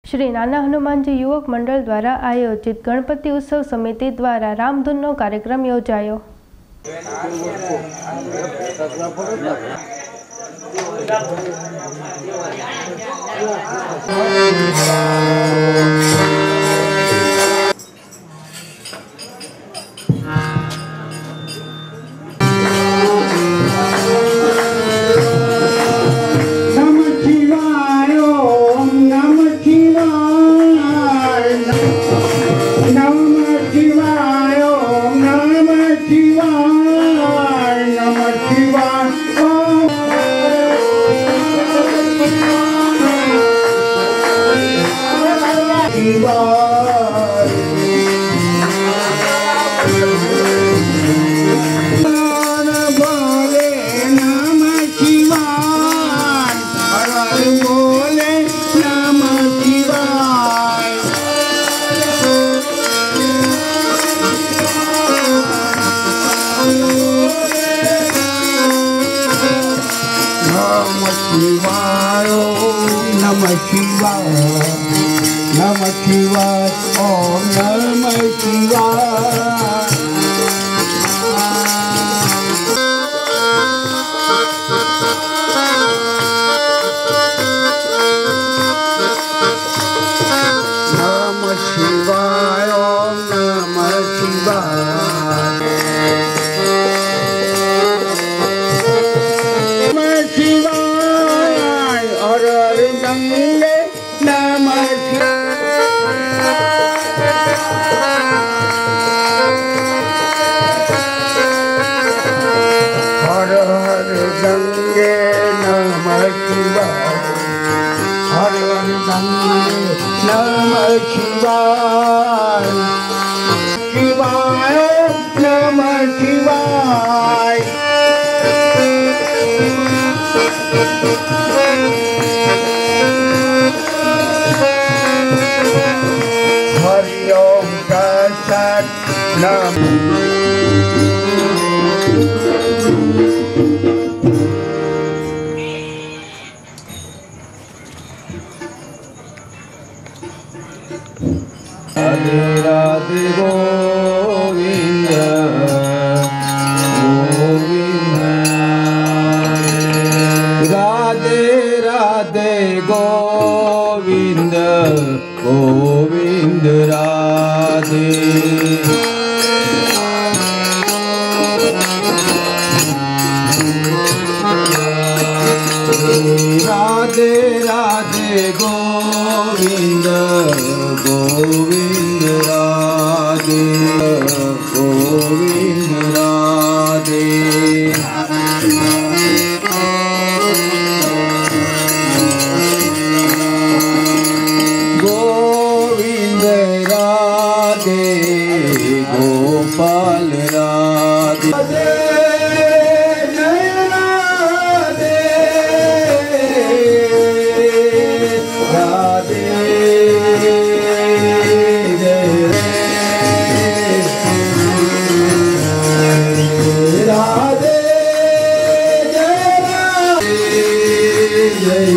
श्री नाना हनुमानजी युवक मंडल द्वारा आयोजित गणपति उत्सव समिति द्वारा रामधुनનો कार्यक्रम योजायो। Namah Shivaya, Om Namah Shivaya. Namah Shivaya, Om Namah Shivaya. Namah Shivaya, Har Har Ganga, Namah Har Har Ganga, Namah Shivaya. Har Har Ganga, Namah Shivaya. Shivaya, Namah Shivaya. Hari Om Tat Sat Nam. Radhe Radhe Govinda Govinda Radhe Radhe Govinda Govinda Radhe Radhe Radhe Govinda Govinda Radhe Govinda Radhe Govinda Radhe Gopal Radhe Jai